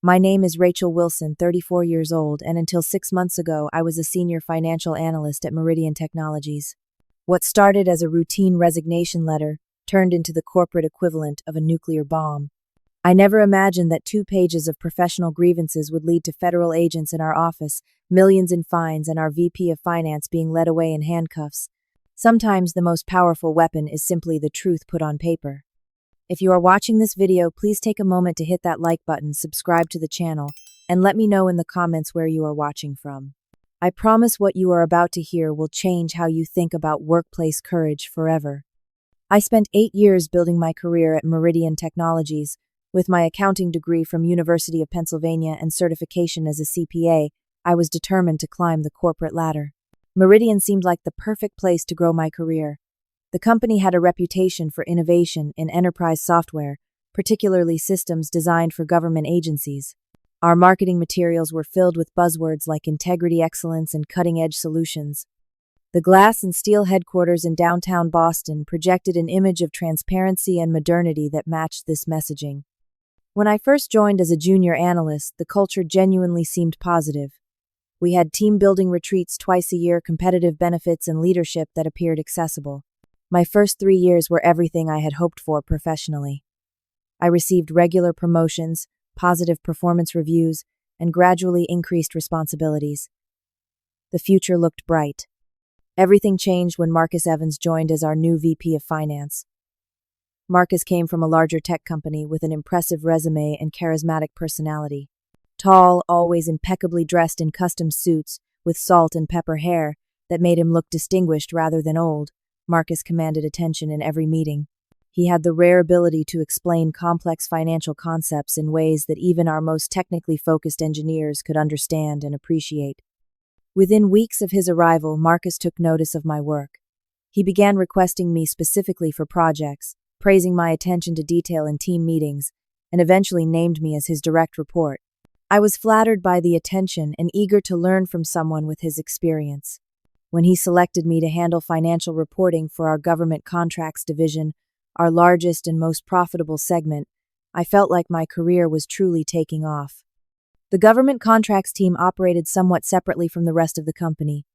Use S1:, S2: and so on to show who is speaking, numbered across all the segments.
S1: My name is Rachel Wilson, 34 years old, and until 6 months ago, I was a senior financial analyst at Meridian Technologies. What started as a routine resignation letter turned into the corporate equivalent of a nuclear bomb. I never imagined that 2 pages of professional grievances would lead to federal agents in our office, millions in fines, and our VP of Finance being led away in handcuffs. Sometimes the most powerful weapon is simply the truth put on paper. If you are watching this video, please take a moment to hit that like button, subscribe to the channel, and let me know in the comments where you are watching from. I promise what you are about to hear will change how you think about workplace courage forever. I spent 8 years building my career at Meridian Technologies. With my accounting degree from University of Pennsylvania and certification as a CPA, I was determined to climb the corporate ladder. Meridian seemed like the perfect place to grow my career. The company had a reputation for innovation in enterprise software, particularly systems designed for government agencies. Our marketing materials were filled with buzzwords like integrity, excellence, and cutting-edge solutions. The glass and steel headquarters in downtown Boston projected an image of transparency and modernity that matched this messaging. When I first joined as a junior analyst, the culture genuinely seemed positive. We had team-building retreats twice a year, competitive benefits, and leadership that appeared accessible. My first 3 years were everything I had hoped for professionally. I received regular promotions, positive performance reviews, and gradually increased responsibilities. The future looked bright. Everything changed when Marcus Evans joined as our new VP of Finance. Marcus came from a larger tech company with an impressive resume and charismatic personality. Tall, always impeccably dressed in custom suits with salt and pepper hair that made him look distinguished rather than old, Marcus commanded attention in every meeting. He had the rare ability to explain complex financial concepts in ways that even our most technically focused engineers could understand and appreciate. Within weeks of his arrival, Marcus took notice of my work. He began requesting me specifically for projects, praising my attention to detail in team meetings, and eventually named me as his direct report. I was flattered by the attention and eager to learn from someone with his experience. When he selected me to handle financial reporting for our government contracts division, our largest and most profitable segment, I felt like my career was truly taking off. The government contracts team operated somewhat separately from the rest of the company.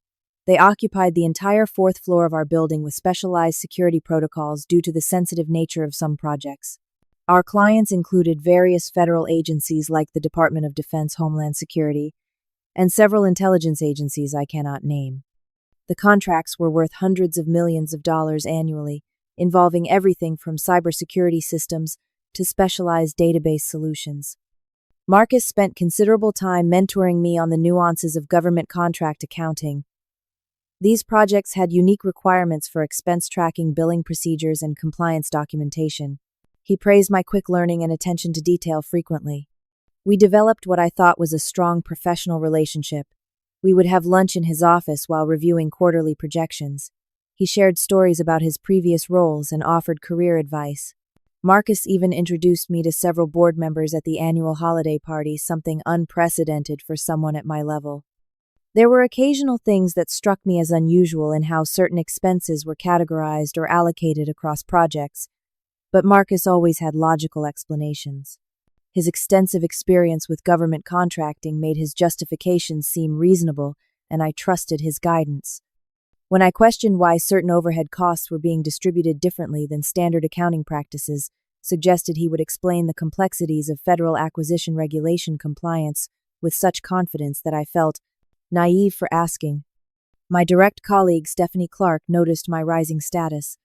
S1: They occupied the entire 4th floor of our building with specialized security protocols due to the sensitive nature of some projects. Our clients included various federal agencies like the Department of Defense, Homeland Security, and several intelligence agencies I cannot name. The contracts were worth hundreds of millions of dollars annually, involving everything from cybersecurity systems to specialized database solutions. Marcus spent considerable time mentoring me on the nuances of government contract accounting. These projects had unique requirements for expense tracking, billing procedures, and compliance documentation. He praised my quick learning and attention to detail frequently. We developed what I thought was a strong professional relationship. We would have lunch in his office while reviewing quarterly projections. He shared stories about his previous roles and offered career advice. Marcus even introduced me to several board members at the annual holiday party, something unprecedented for someone at my level. There were occasional things that struck me as unusual in how certain expenses were categorized or allocated across projects, but Marcus always had logical explanations. His extensive experience with government contracting made his justifications seem reasonable, and I trusted his guidance. When I questioned why certain overhead costs were being distributed differently than standard accounting practices, suggested he would explain the complexities of federal acquisition regulation compliance with such confidence that I felt naive for asking. My direct colleague, Stephanie Clark, noticed my rising status.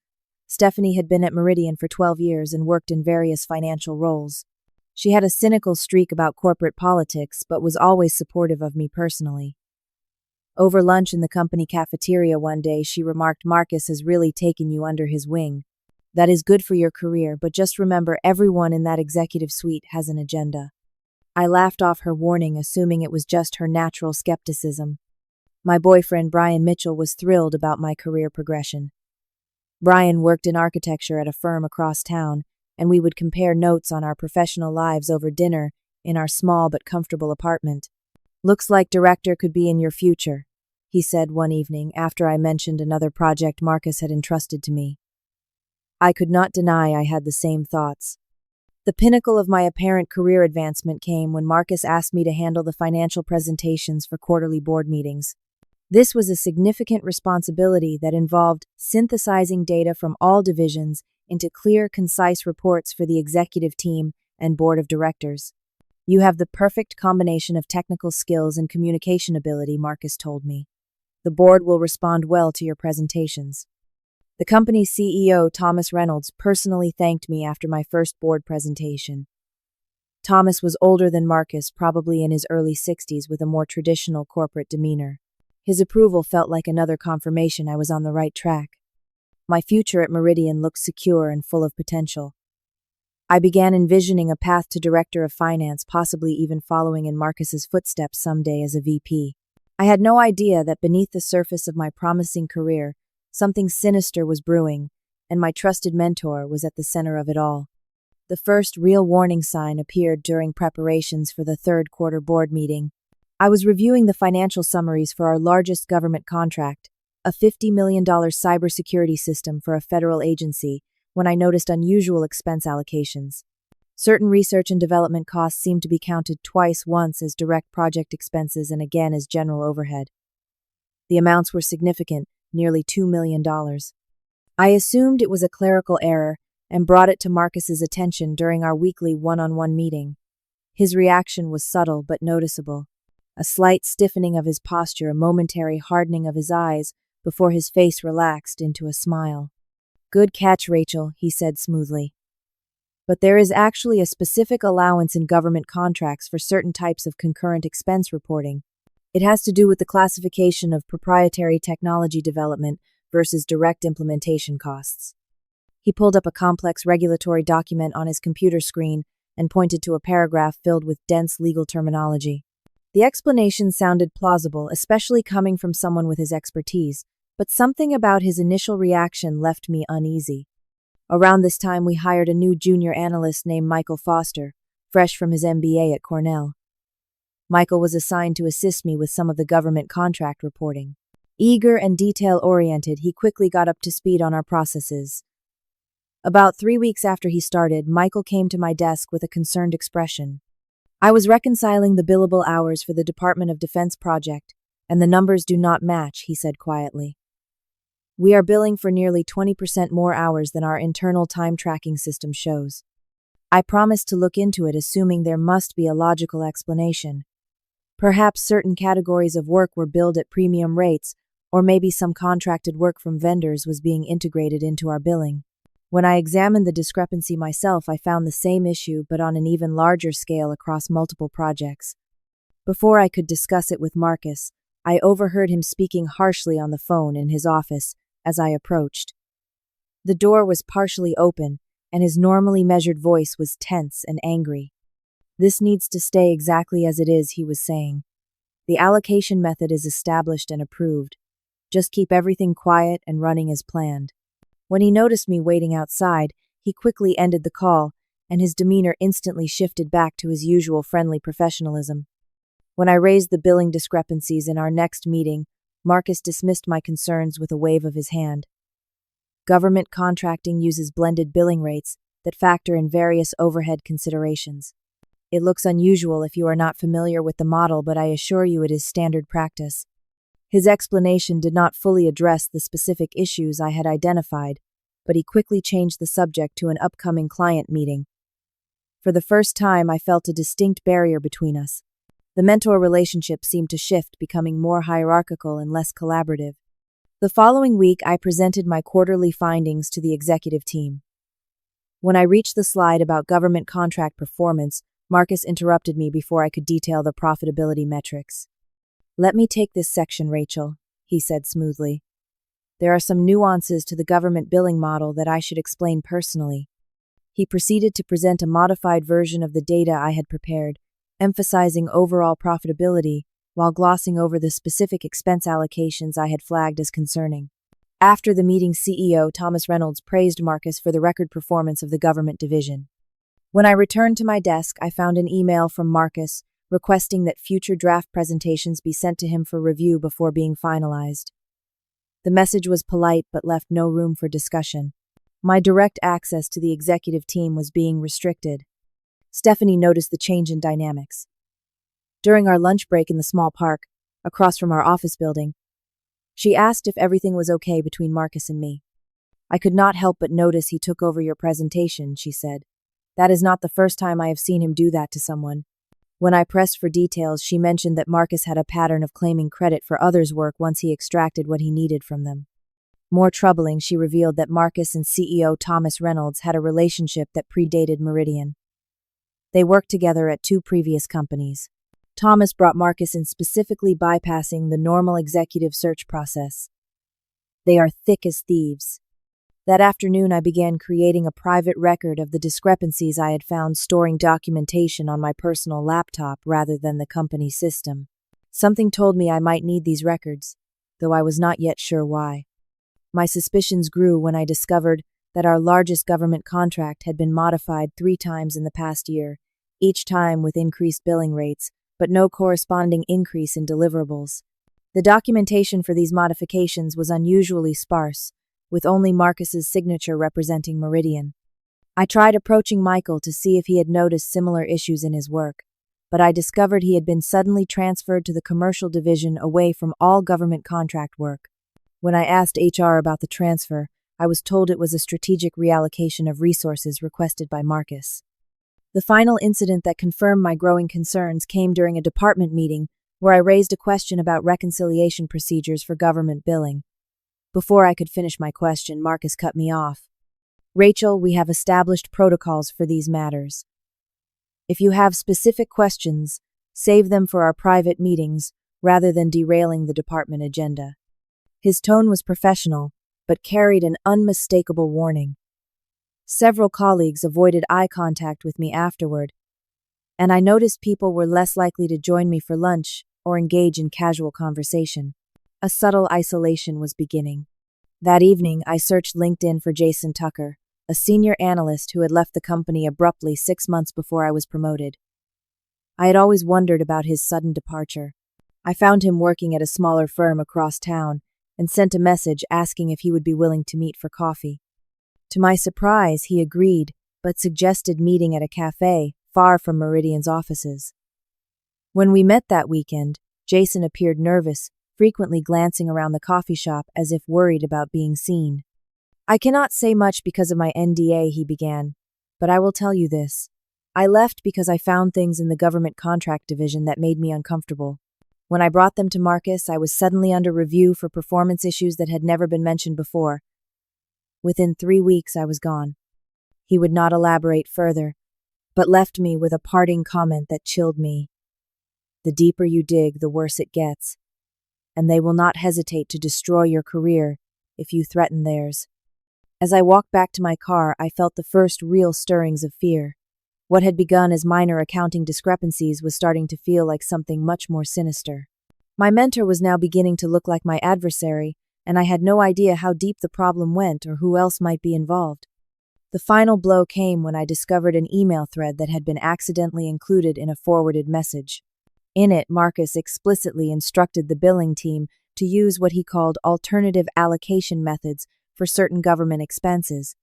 S1: Stephanie had been at Meridian for 12 years and worked in various financial roles. She had a cynical streak about corporate politics, but was always supportive of me personally. Over lunch in the company cafeteria one day, she remarked, "Marcus has really taken you under his wing. That is good for your career, but just remember, everyone in that executive suite has an agenda." I laughed off her warning, assuming it was just her natural skepticism. My boyfriend, Brian Mitchell, was thrilled about my career progression. Brian worked in architecture at a firm across town, and we would compare notes on our professional lives over dinner in our small but comfortable apartment. "Looks like director could be in your future," he said one evening after I mentioned another project Marcus had entrusted to me. I could not deny I had the same thoughts. The pinnacle of my apparent career advancement came when Marcus asked me to handle the financial presentations for quarterly board meetings. This was a significant responsibility that involved synthesizing data from all divisions into clear, concise reports for the executive team and board of directors. "You have the perfect combination of technical skills and communication ability," Marcus told me. "The board will respond well to your presentations." The company's CEO, Thomas Reynolds, personally thanked me after my first board presentation. Thomas was older than Marcus, probably in his early 60s, with a more traditional corporate demeanor. His approval felt like another confirmation I was on the right track. My future at Meridian looked secure and full of potential. I began envisioning a path to director of finance, possibly even following in Marcus's footsteps someday as a VP. I had no idea that beneath the surface of my promising career, something sinister was brewing, and my trusted mentor was at the center of it all. The first real warning sign appeared during preparations for the third quarter board meeting. I was reviewing the financial summaries for our largest government contract, a $50 million cybersecurity system for a federal agency, when I noticed unusual expense allocations. Certain research and development costs seemed to be counted twice, once as direct project expenses and again as general overhead. The amounts were significant, nearly $2 million. I assumed it was a clerical error and brought it to Marcus's attention during our weekly one-on-one meeting. His reaction was subtle but noticeable. A slight stiffening of his posture, a momentary hardening of his eyes, before his face relaxed into a smile. "Good catch, Rachel," he said smoothly. "But there is actually a specific allowance in government contracts for certain types of concurrent expense reporting. It has to do with the classification of proprietary technology development versus direct implementation costs." He pulled up a complex regulatory document on his computer screen and pointed to a paragraph filled with dense legal terminology. The explanation sounded plausible, especially coming from someone with his expertise, but something about his initial reaction left me uneasy. Around this time, we hired a new junior analyst named Michael Foster, fresh from his MBA at Cornell. Michael was assigned to assist me with some of the government contract reporting. Eager and detail-oriented, he quickly got up to speed on our processes. About 3 weeks after he started, Michael came to my desk with a concerned expression. "I was reconciling the billable hours for the Department of Defense project, and the numbers do not match," he said quietly. "We are billing for nearly 20% more hours than our internal time tracking system shows. I promised to look into it, assuming there must be a logical explanation. Perhaps certain categories of work were billed at premium rates, or maybe some contracted work from vendors was being integrated into our billing. When I examined the discrepancy myself, I found the same issue, but on an even larger scale across multiple projects. Before I could discuss it with Marcus, I overheard him speaking harshly on the phone in his office as I approached. The door was partially open, and his normally measured voice was tense and angry. "This needs to stay exactly as it is," he was saying. "The allocation method is established and approved. Just keep everything quiet and running as planned." When he noticed me waiting outside, he quickly ended the call, and his demeanor instantly shifted back to his usual friendly professionalism. When I raised the billing discrepancies in our next meeting, Marcus dismissed my concerns with a wave of his hand. Government contracting uses blended billing rates that factor in various overhead considerations. It looks unusual if you are not familiar with the model, but I assure you it is standard practice. His explanation did not fully address the specific issues I had identified, but he quickly changed the subject to an upcoming client meeting. For the first time, I felt a distinct barrier between us. The mentor relationship seemed to shift, becoming more hierarchical and less collaborative. The following week, I presented my quarterly findings to the executive team. When I reached the slide about government contract performance, Marcus interrupted me before I could detail the profitability metrics. "Let me take this section, Rachel," he said smoothly. "There are some nuances to the government billing model that I should explain personally." He proceeded to present a modified version of the data I had prepared, emphasizing overall profitability while glossing over the specific expense allocations I had flagged as concerning. After the meeting, CEO Thomas Reynolds praised Marcus for the record performance of the government division. When I returned to my desk, I found an email from Marcus requesting that future draft presentations be sent to him for review before being finalized. The message was polite but left no room for discussion. My direct access to the executive team was being restricted. Stephanie noticed the change in dynamics. During our lunch break in the small park, across from our office building, she asked if everything was okay between Marcus and me. I could not help but notice he took over your presentation, she said. That is not the first time I have seen him do that to someone. When I pressed for details, she mentioned that Marcus had a pattern of claiming credit for others' work once he extracted what he needed from them. More troubling, she revealed that Marcus and CEO Thomas Reynolds had a relationship that predated Meridian. They worked together at 2 previous companies. Thomas brought Marcus in specifically bypassing the normal executive search process. They are thick as thieves. That afternoon, I began creating a private record of the discrepancies I had found, storing documentation on my personal laptop rather than the company system. Something told me I might need these records, though I was not yet sure why. My suspicions grew when I discovered that our largest government contract had been modified 3 times in the past year, each time with increased billing rates, but no corresponding increase in deliverables. The documentation for these modifications was unusually sparse, with only Marcus's signature representing Meridian. I tried approaching Michael to see if he had noticed similar issues in his work, but I discovered he had been suddenly transferred to the commercial division away from all government contract work. When I asked HR about the transfer, I was told it was a strategic reallocation of resources requested by Marcus. The final incident that confirmed my growing concerns came during a department meeting where I raised a question about reconciliation procedures for government billing. Before I could finish my question, Marcus cut me off. Rachel, we have established protocols for these matters. If you have specific questions, save them for our private meetings rather than derailing the department agenda. His tone was professional, but carried an unmistakable warning. Several colleagues avoided eye contact with me afterward, and I noticed people were less likely to join me for lunch or engage in casual conversation. A subtle isolation was beginning. That evening, I searched LinkedIn for Jason Tucker, a senior analyst who had left the company abruptly 6 months before I was promoted. I had always wondered about his sudden departure. I found him working at a smaller firm across town and sent a message asking if he would be willing to meet for coffee. To my surprise, he agreed, but suggested meeting at a cafe far from Meridian's offices. When we met that weekend, Jason appeared nervous, frequently glancing around the coffee shop as if worried about being seen. I cannot say much because of my NDA, he began, but I will tell you this. I left because I found things in the government contract division that made me uncomfortable. When I brought them to Marcus, I was suddenly under review for performance issues that had never been mentioned before. Within 3 weeks, I was gone. He would not elaborate further, but left me with a parting comment that chilled me. The deeper you dig, the worse it gets, and they will not hesitate to destroy your career if you threaten theirs. As I walked back to my car, I felt the first real stirrings of fear. What had begun as minor accounting discrepancies was starting to feel like something much more sinister. My mentor was now beginning to look like my adversary, and I had no idea how deep the problem went or who else might be involved. The final blow came when I discovered an email thread that had been accidentally included in a forwarded message. In it, Marcus explicitly instructed the billing team to use what he called alternative allocation methods for certain government expenses.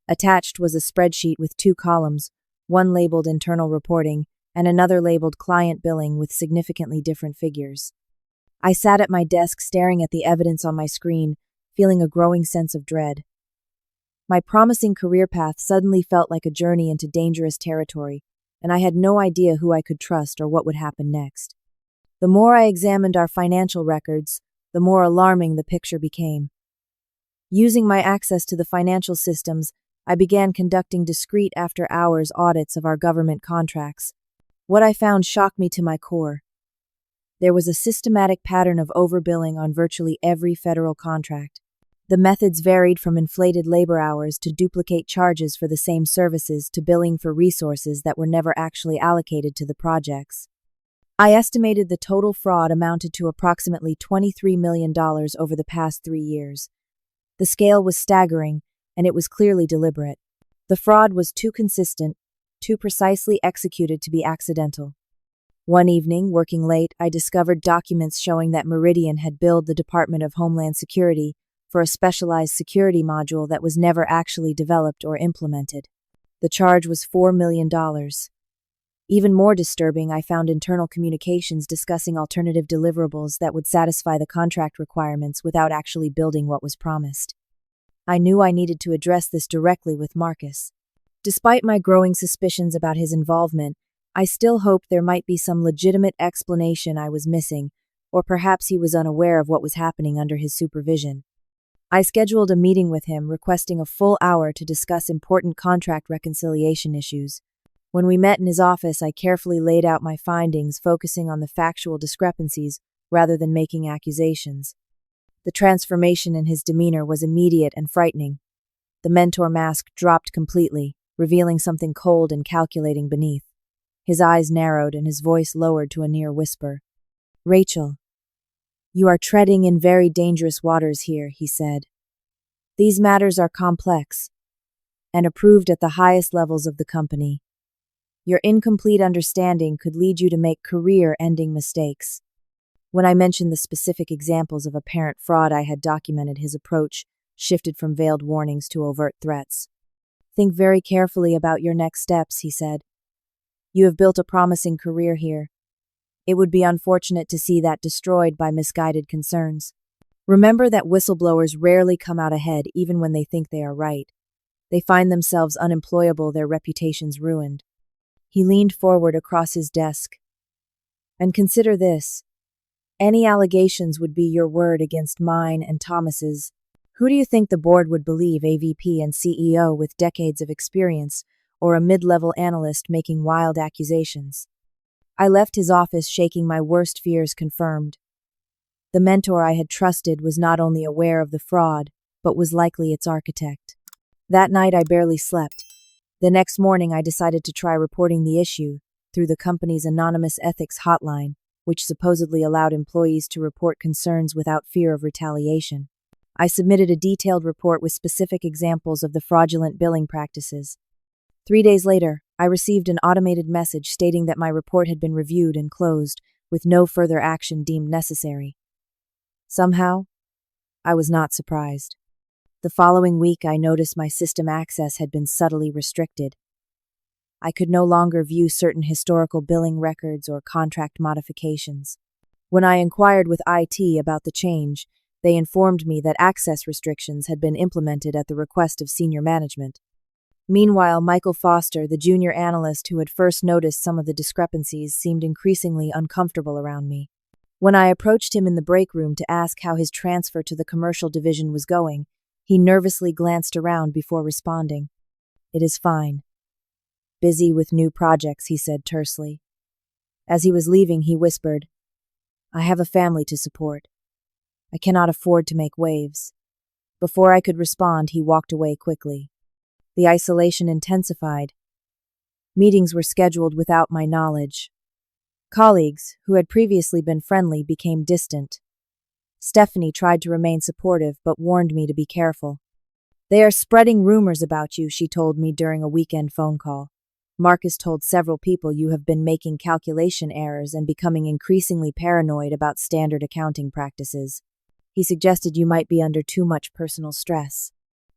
S1: Attached was a spreadsheet with 2 columns, one labeled internal reporting and another labeled client billing with significantly different figures. I sat at my desk staring at the evidence on my screen, feeling a growing sense of dread. My promising career path suddenly felt like a journey into dangerous territory, and I had no idea who I could trust or what would happen next. The more I examined our financial records, the more alarming the picture became. Using my access to the financial systems, I began conducting discreet after-hours audits of our government contracts. What I found shocked me to my core. There was a systematic pattern of overbilling on virtually every federal contract. The methods varied from inflated labor hours to duplicate charges for the same services to billing for resources that were never actually allocated to the projects. I estimated the total fraud amounted to approximately $23 million over the past 3 years. The scale was staggering, and it was clearly deliberate. The fraud was too consistent, too precisely executed to be accidental. One evening, working late, I discovered documents showing that Meridian had billed the Department of Homeland Security for a specialized security module that was never actually developed or implemented. The charge was $4 million. Even more disturbing, I found internal communications discussing alternative deliverables that would satisfy the contract requirements without actually building what was promised. I knew I needed to address this directly with Marcus. Despite my growing suspicions about his involvement, I still hoped there might be some legitimate explanation I was missing, or perhaps he was unaware of what was happening under his supervision. I scheduled a meeting with him, requesting a full hour to discuss important contract reconciliation issues. When we met in his office, I carefully laid out my findings, focusing on the factual discrepancies rather than making accusations. The transformation in his demeanor was immediate and frightening. The mentor mask dropped completely, revealing something cold and calculating beneath. His eyes narrowed and his voice lowered to a near whisper. "Rachel, you are treading in very dangerous waters here," he said. "These matters are complex and approved at the highest levels of the company. Your incomplete understanding could lead you to make career-ending mistakes." When I mentioned the specific examples of apparent fraud I had documented, his approach shifted from veiled warnings to overt threats. "Think very carefully about your next steps," he said. "You have built a promising career here. It would be unfortunate to see that destroyed by misguided concerns. Remember that whistleblowers rarely come out ahead even when they think they are right. They find themselves unemployable, their reputations ruined." He leaned forward across his desk. "And consider this. Any allegations would be your word against mine and Thomas's. Who do you think the board would believe, a VP and CEO with decades of experience, or a mid-level analyst making wild accusations?" I left his office shaking, my worst fears confirmed. The mentor I had trusted was not only aware of the fraud, but was likely its architect. That night I barely slept. The next morning I decided to try reporting the issue through the company's anonymous ethics hotline, which supposedly allowed employees to report concerns without fear of retaliation. I submitted a detailed report with specific examples of the fraudulent billing practices. 3 days later, I received an automated message stating that my report had been reviewed and closed, with no further action deemed necessary. Somehow, I was not surprised. The following week, I noticed my system access had been subtly restricted. I could no longer view certain historical billing records or contract modifications. When I inquired with IT about the change, they informed me that access restrictions had been implemented at the request of senior management. Meanwhile, Michael Foster, the junior analyst who had first noticed some of the discrepancies, seemed increasingly uncomfortable around me. When I approached him in the break room to ask how his transfer to the commercial division was going, he nervously glanced around before responding. "It is fine. Busy with new projects," he said tersely. As he was leaving, he whispered, "I have a family to support. I cannot afford to make waves." Before I could respond, he walked away quickly. The isolation intensified. Meetings were scheduled without my knowledge. Colleagues, who had previously been friendly, became distant. Stephanie tried to remain supportive but warned me to be careful. "They are spreading rumors about you," she told me during a weekend phone call. "Marcus told several people you have been making calculation errors and becoming increasingly paranoid about standard accounting practices. He suggested you might be under too much personal stress."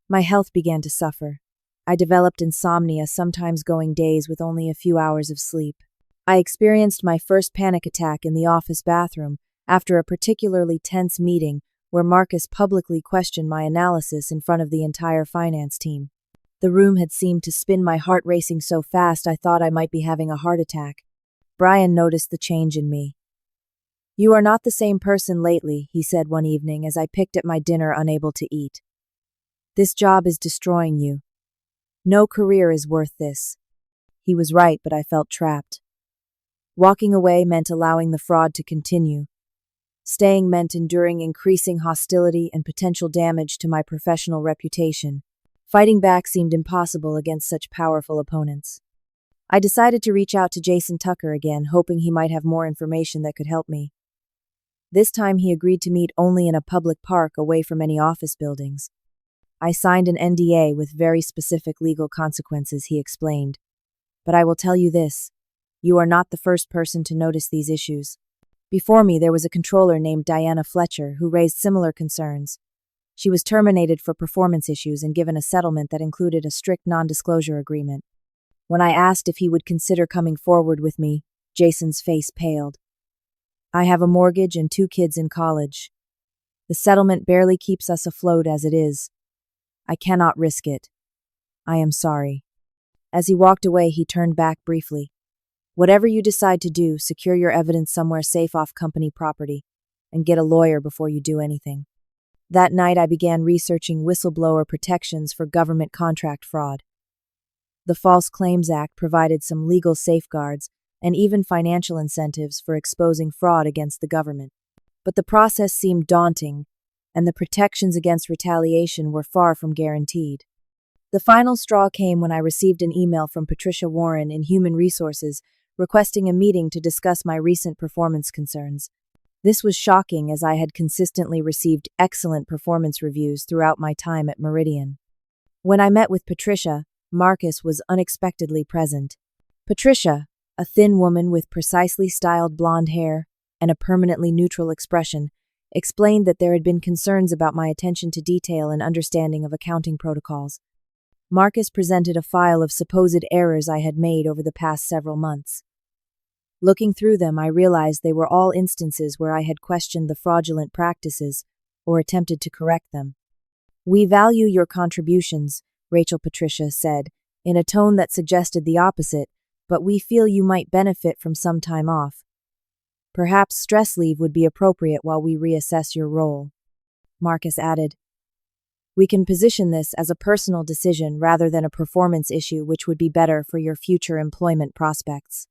S1: My health began to suffer. I developed insomnia, sometimes going days with only a few hours of sleep. I experienced my first panic attack in the office bathroom after a particularly tense meeting where Marcus publicly questioned my analysis in front of the entire finance team. The room had seemed to spin, my heart racing so fast I thought I might be having a heart attack. Brian noticed the change in me. "You are not the same person lately," he said one evening as I picked at my dinner, unable to eat. "This job is destroying you. No career is worth this." He was right, but I felt trapped. Walking away meant allowing the fraud to continue. Staying meant enduring increasing hostility and potential damage to my professional reputation. Fighting back seemed impossible against such powerful opponents. I decided to reach out to Jason Tucker again, hoping he might have more information that could help me. This time he agreed to meet only in a public park away from any office buildings. "I signed an NDA with very specific legal consequences," he explained. "But I will tell you this. You are not the first person to notice these issues. Before me, there was a controller named Diana Fletcher who raised similar concerns. She was terminated for performance issues and given a settlement that included a strict non-disclosure agreement. When I asked if he would consider coming forward with me, Jason's face paled. I have a mortgage and 2 kids in college. The settlement barely keeps us afloat as it is. I cannot risk it. I am sorry. As he walked away, he turned back briefly. Whatever you decide to do, secure your evidence somewhere safe off company property, and get a lawyer before you do anything. That night, I began researching whistleblower protections for government contract fraud. The False Claims Act provided some legal safeguards and even financial incentives for exposing fraud against the government. But the process seemed daunting, and the protections against retaliation were far from guaranteed. The final straw came when I received an email from Patricia Warren in Human Resources requesting a meeting to discuss my recent performance concerns. This was shocking as I had consistently received excellent performance reviews throughout my time at Meridian. When I met with Patricia, Marcus was unexpectedly present. Patricia, a thin woman with precisely styled blonde hair and a permanently neutral expression, explained that there had been concerns about my attention to detail and understanding of accounting protocols. Marcus presented a file of supposed errors I had made over the past several months. Looking through them, I realized they were all instances where I had questioned the fraudulent practices or attempted to correct them. We value your contributions, Patricia said, in a tone that suggested the opposite, but we feel you might benefit from some time off. Perhaps stress leave would be appropriate while we reassess your role. Marcus added, we can position this as a personal decision rather than a performance issue, which would be better for your future employment prospects.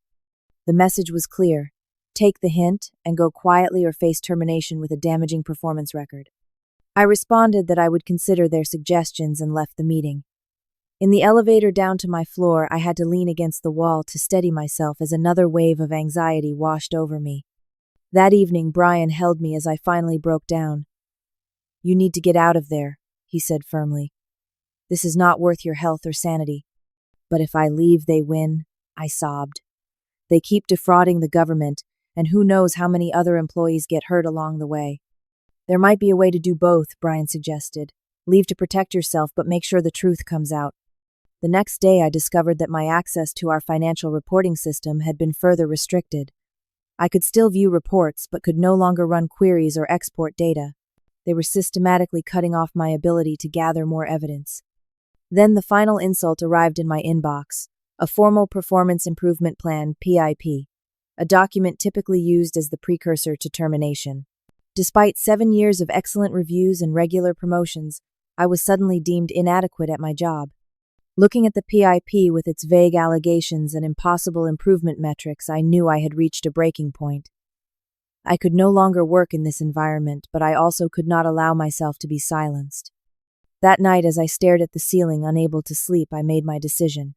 S1: The message was clear. Take the hint and go quietly or face termination with a damaging performance record. I responded that I would consider their suggestions and left the meeting. In the elevator down to my floor, I had to lean against the wall to steady myself as another wave of anxiety washed over me. That evening, Brian held me as I finally broke down. You need to get out of there, he said firmly. This is not worth your health or sanity. But if I leave, they win, I sobbed. They keep defrauding the government, and who knows how many other employees get hurt along the way. There might be a way to do both, Brian suggested. Leave to protect yourself, but make sure the truth comes out. The next day, I discovered that my access to our financial reporting system had been further restricted. I could still view reports, but could no longer run queries or export data. They were systematically cutting off my ability to gather more evidence. Then the final insult arrived in my inbox. A formal performance improvement plan, PIP, a document typically used as the precursor to termination. Despite 7 years of excellent reviews and regular promotions, I was suddenly deemed inadequate at my job. Looking at the PIP with its vague allegations and impossible improvement metrics, I knew I had reached a breaking point. I could no longer work in this environment, but I also could not allow myself to be silenced. That night, as I stared at the ceiling, unable to sleep, I made my decision.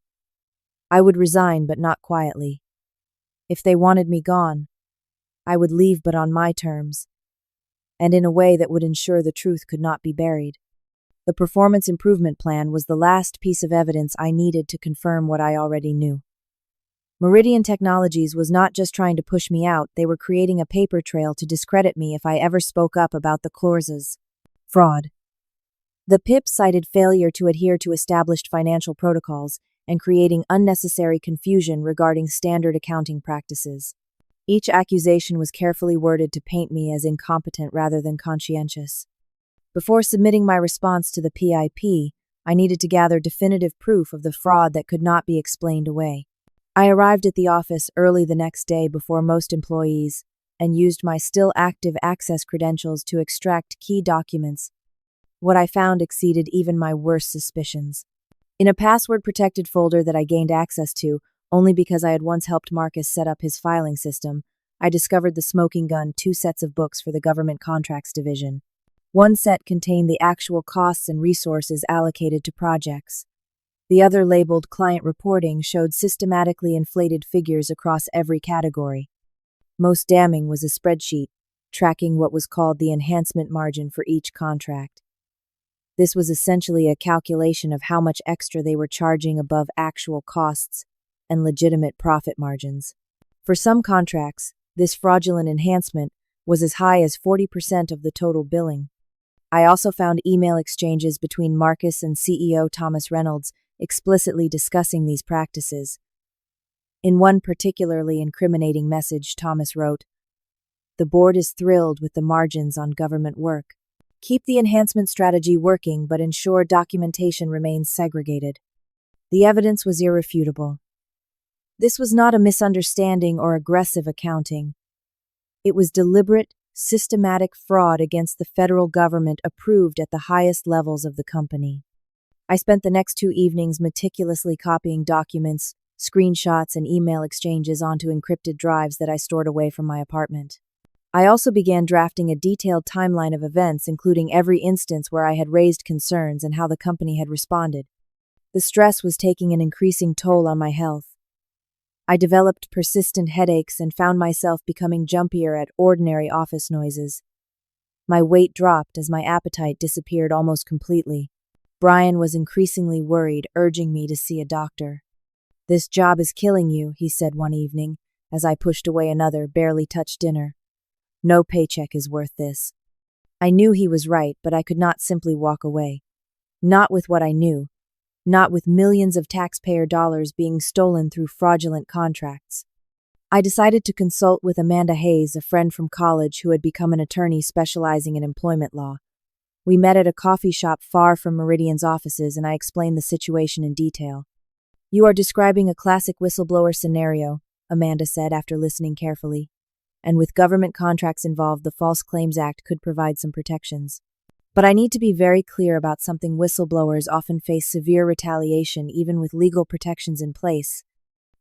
S1: I would resign, but not quietly. If they wanted me gone, I would leave, but on my terms, and in a way that would ensure the truth could not be buried. The performance improvement plan was the last piece of evidence I needed to confirm what I already knew. Meridian Technologies was not just trying to push me out, they were creating a paper trail to discredit me if I ever spoke up about the clauses. Fraud. The PIP cited failure to adhere to established financial protocols and creating unnecessary confusion regarding standard accounting practices. Each accusation was carefully worded to paint me as incompetent rather than conscientious. Before submitting my response to the PIP, I needed to gather definitive proof of the fraud that could not be explained away. I arrived at the office early the next day before most employees and used my still active access credentials to extract key documents. What I found exceeded even my worst suspicions. In a password-protected folder that I gained access to, only because I had once helped Marcus set up his filing system, I discovered the smoking gun 2 sets of books for the Government Contracts Division. One set contained the actual costs and resources allocated to projects. The other, labeled Client Reporting, showed systematically inflated figures across every category. Most damning was a spreadsheet, tracking what was called the enhancement margin for each contract. This was essentially a calculation of how much extra they were charging above actual costs and legitimate profit margins. For some contracts, this fraudulent enhancement was as high as 40% of the total billing. I also found email exchanges between Marcus and CEO Thomas Reynolds explicitly discussing these practices. In one particularly incriminating message, Thomas wrote, "The board is thrilled with the margins on government work. Keep the enhancement strategy working, but ensure documentation remains segregated." The evidence was irrefutable. This was not a misunderstanding or aggressive accounting. It was deliberate, systematic fraud against the federal government approved at the highest levels of the company. I spent the next 2 evenings meticulously copying documents, screenshots, and email exchanges onto encrypted drives that I stored away from my apartment. I also began drafting a detailed timeline of events, including every instance where I had raised concerns and how the company had responded. The stress was taking an increasing toll on my health. I developed persistent headaches and found myself becoming jumpier at ordinary office noises. My weight dropped as my appetite disappeared almost completely. Brian was increasingly worried, urging me to see a doctor. "This job is killing you," he said one evening, as I pushed away another, barely touched dinner. "No paycheck is worth this." I knew he was right, but I could not simply walk away. Not with what I knew. Not with millions of taxpayer dollars being stolen through fraudulent contracts. I decided to consult with Amanda Hayes, a friend from college who had become an attorney specializing in employment law. We met at a coffee shop far from Meridian's offices, and I explained the situation in detail. "You are describing a classic whistleblower scenario," Amanda said after listening carefully. "And with government contracts involved, the False Claims Act could provide some protections. But I need to be very clear about something: whistleblowers often face severe retaliation even with legal protections in place."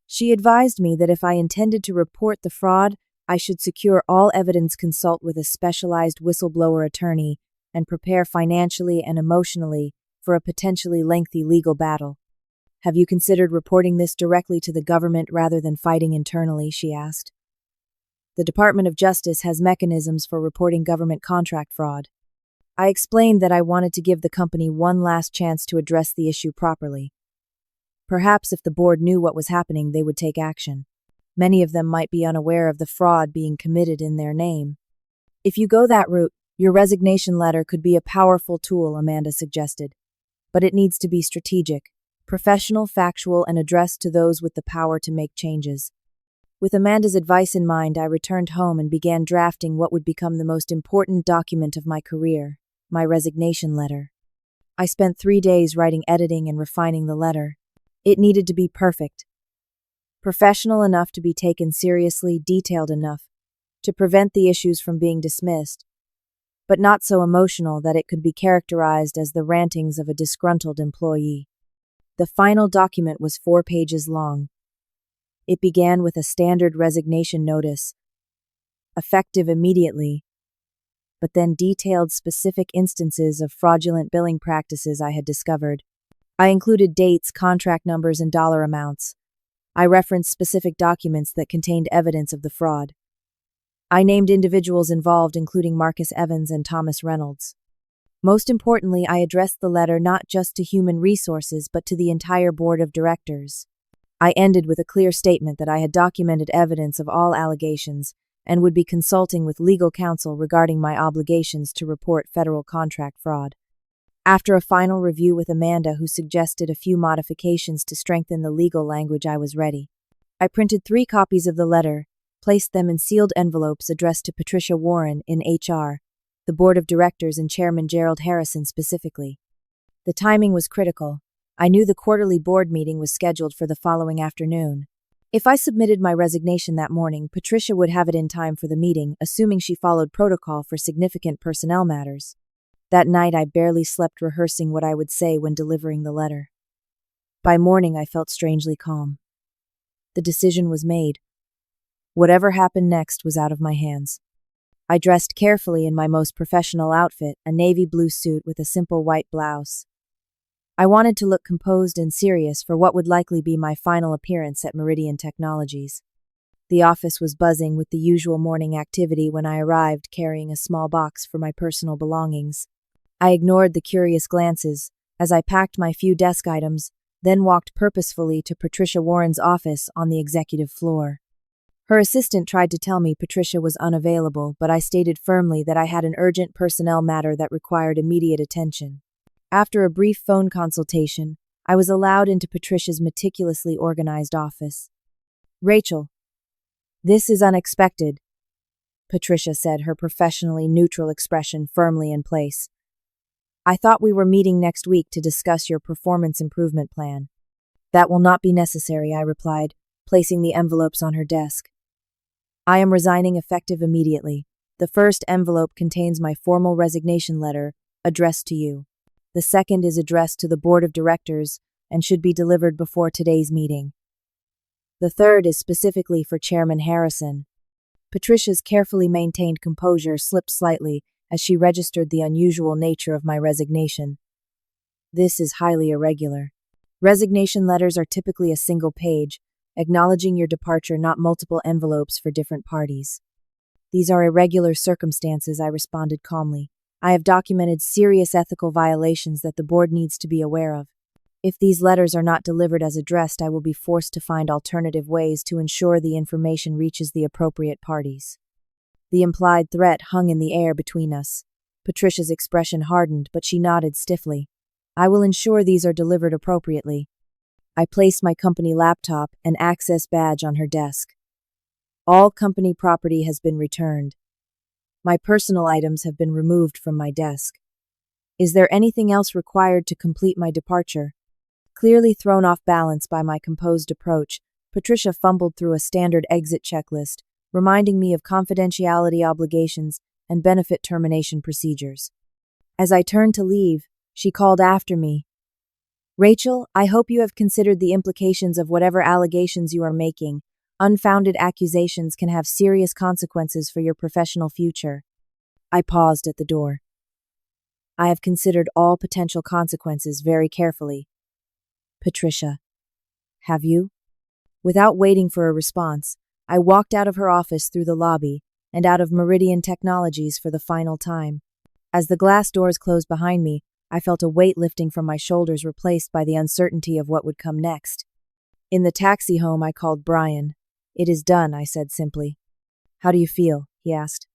S1: She advised me that if I intended to report the fraud, I should secure all evidence, consult with a specialized whistleblower attorney, and prepare financially and emotionally for a potentially lengthy legal battle. "Have you considered reporting this directly to the government rather than fighting internally?" she asked. "The Department of Justice has mechanisms for reporting government contract fraud." I explained that I wanted to give the company one last chance to address the issue properly. Perhaps if the board knew what was happening, they would take action. Many of them might be unaware of the fraud being committed in their name. "If you go that route, your resignation letter could be a powerful tool," Amanda suggested. "But it needs to be strategic, professional, factual, and addressed to those with the power to make changes." With Amanda's advice in mind, I returned home and began drafting what would become the most important document of my career: my resignation letter. I spent 3 days writing, editing, and refining the letter. It needed to be perfect. Professional enough to be taken seriously, detailed enough to prevent the issues from being dismissed, but not so emotional that it could be characterized as the rantings of a disgruntled employee. The final document was 4 pages long. It began with a standard resignation notice, effective immediately, but then detailed specific instances of fraudulent billing practices I had discovered. I included dates, contract numbers, and dollar amounts. I referenced specific documents that contained evidence of the fraud. I named individuals involved, including Marcus Evans and Thomas Reynolds. Most importantly, I addressed the letter not just to human resources, but to the entire board of directors. I ended with a clear statement that I had documented evidence of all allegations and would be consulting with legal counsel regarding my obligations to report federal contract fraud. After a final review with Amanda, who suggested a few modifications to strengthen the legal language, I was ready. I printed 3 copies of the letter, placed them in sealed envelopes addressed to Patricia Warren in HR, the board of directors, and Chairman Gerald Harrison specifically. The timing was critical. I knew the quarterly board meeting was scheduled for the following afternoon. If I submitted my resignation that morning, Patricia would have it in time for the meeting, assuming she followed protocol for significant personnel matters. That night I barely slept, rehearsing what I would say when delivering the letter. By morning I felt strangely calm. The decision was made. Whatever happened next was out of my hands. I dressed carefully in my most professional outfit, a navy blue suit with a simple white blouse. I wanted to look composed and serious for what would likely be my final appearance at Meridian Technologies. The office was buzzing with the usual morning activity when I arrived, carrying a small box for my personal belongings. I ignored the curious glances as I packed my few desk items, then walked purposefully to Patricia Warren's office on the executive floor. Her assistant tried to tell me Patricia was unavailable, but I stated firmly that I had an urgent personnel matter that required immediate attention. After a brief phone consultation, I was allowed into Patricia's meticulously organized office. "Rachel, this is unexpected," Patricia said, her professionally neutral expression firmly in place. "I thought we were meeting next week to discuss your performance improvement plan." "That will not be necessary," I replied, placing the envelopes on her desk. "I am resigning effective immediately. The first envelope contains my formal resignation letter, addressed to you. The second is addressed to the board of directors and should be delivered before today's meeting. The third is specifically for Chairman Harrison." Patricia's carefully maintained composure slipped slightly as she registered the unusual nature of my resignation. "This is highly irregular. Resignation letters are typically a single page, acknowledging your departure, not multiple envelopes for different parties." "These are irregular circumstances," I responded calmly. "I have documented serious ethical violations that the board needs to be aware of. If these letters are not delivered as addressed, I will be forced to find alternative ways to ensure the information reaches the appropriate parties." The implied threat hung in the air between us. Patricia's expression hardened, but she nodded stiffly. "I will ensure these are delivered appropriately." I placed my company laptop and access badge on her desk. "All company property has been returned. My personal items have been removed from my desk. Is there anything else required to complete my departure?" Clearly thrown off balance by my composed approach, Patricia fumbled through a standard exit checklist, reminding me of confidentiality obligations and benefit termination procedures. As I turned to leave, she called after me, "Rachel, I hope you have considered the implications of whatever allegations you are making. Unfounded accusations can have serious consequences for your professional future." I paused at the door. "I have considered all potential consequences very carefully." "Patricia, have you?" Without waiting for a response, I walked out of her office through the lobby and out of Meridian Technologies for the final time. As the glass doors closed behind me, I felt a weight lifting from my shoulders, replaced by the uncertainty of what would come next. In the taxi home, I called Brian. "It is done," I said simply. "How do you feel?" he asked.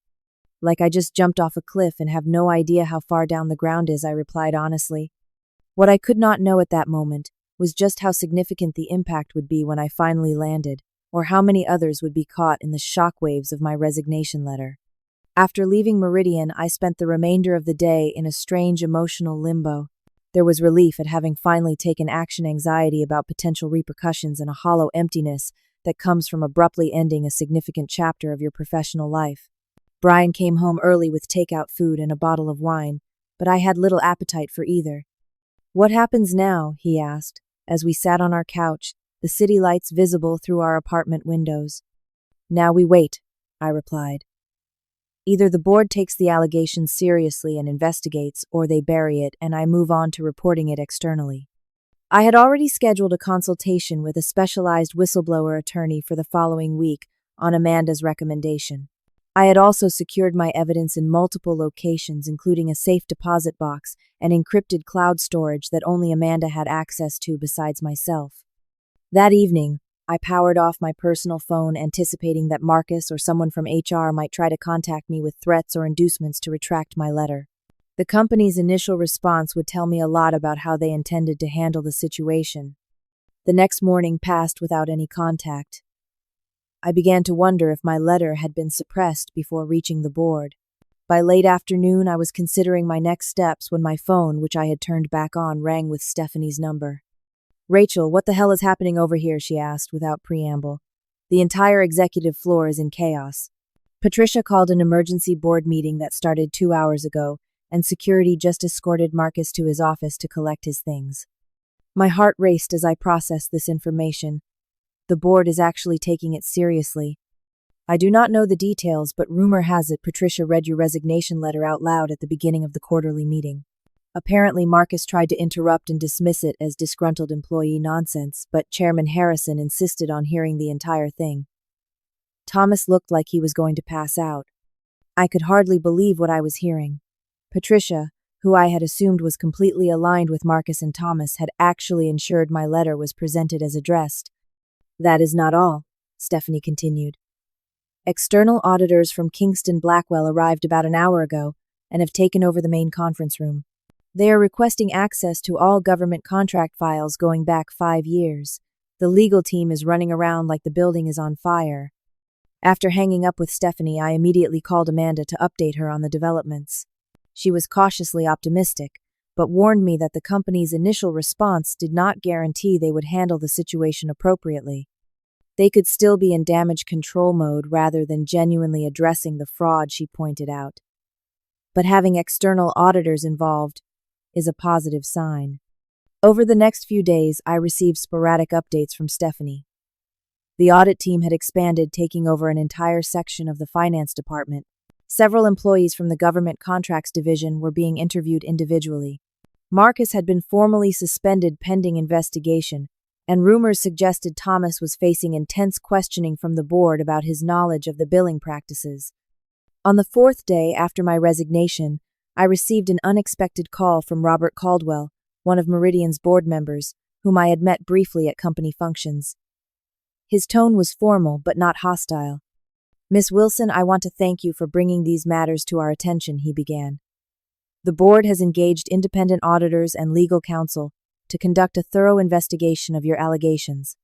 S1: "Like I just jumped off a cliff and have no idea how far down the ground is," I replied honestly. What I could not know at that moment was just how significant the impact would be when I finally landed, or how many others would be caught in the shockwaves of my resignation letter. After leaving Meridian, I spent the remainder of the day in a strange emotional limbo. There was relief at having finally taken action, anxiety about potential repercussions, and a hollow emptiness that comes from abruptly ending a significant chapter of your professional life. Brian came home early with takeout food and a bottle of wine, but I had little appetite for either. "What happens now?" he asked, as we sat on our couch, the city lights visible through our apartment windows. "Now we wait," I replied. "Either the board takes the allegations seriously and investigates, or they bury it and I move on to reporting it externally." I had already scheduled a consultation with a specialized whistleblower attorney for the following week on Amanda's recommendation. I had also secured my evidence in multiple locations, including a safe deposit box and encrypted cloud storage that only Amanda had access to besides myself. That evening, I powered off my personal phone, anticipating that Marcus or someone from HR might try to contact me with threats or inducements to retract my letter. The company's initial response would tell me a lot about how they intended to handle the situation. The next morning passed without any contact. I began to wonder if my letter had been suppressed before reaching the board. By late afternoon, I was considering my next steps when my phone, which I had turned back on, rang with Stephanie's number. "Rachel, what the hell is happening over here?" she asked without preamble. "The entire executive floor is in chaos. Patricia called an emergency board meeting that started 2 hours ago, and security just escorted Marcus to his office to collect his things." My heart raced as I processed this information. The board is actually taking it seriously. "I do not know the details, but rumor has it Patricia read your resignation letter out loud at the beginning of the quarterly meeting. Apparently, Marcus tried to interrupt and dismiss it as disgruntled employee nonsense, but Chairman Harrison insisted on hearing the entire thing." Thomas looked like he was going to pass out. I could hardly believe what I was hearing. Patricia, who I had assumed was completely aligned with Marcus and Thomas, had actually ensured my letter was presented as addressed. "That is not all," Stephanie continued. "External auditors from Kingston Blackwell arrived about an hour ago and have taken over the main conference room. They are requesting access to all government contract files going back 5 years. The legal team is running around like the building is on fire. After hanging up with Stephanie, I immediately called Amanda to update her on the developments. She was cautiously optimistic, but warned me that the company's initial response did not guarantee they would handle the situation appropriately. They could still be in damage control mode rather than genuinely addressing the fraud, she pointed out. But having external auditors involved is a positive sign. Over the next few days, I received sporadic updates from Stephanie. The audit team had expanded, taking over an entire section of the finance department. Several employees from the government contracts division were being interviewed individually. Marcus had been formally suspended pending investigation, and rumors suggested Thomas was facing intense questioning from the board about his knowledge of the billing practices. On the 4th day after my resignation, I received an unexpected call from Robert Caldwell, one of Meridian's board members, whom I had met briefly at company functions. His tone was formal but not hostile. "Miss Wilson, I want to thank you for bringing these matters to our attention," he began. "The board has engaged independent auditors and legal counsel to conduct a thorough investigation of your allegations.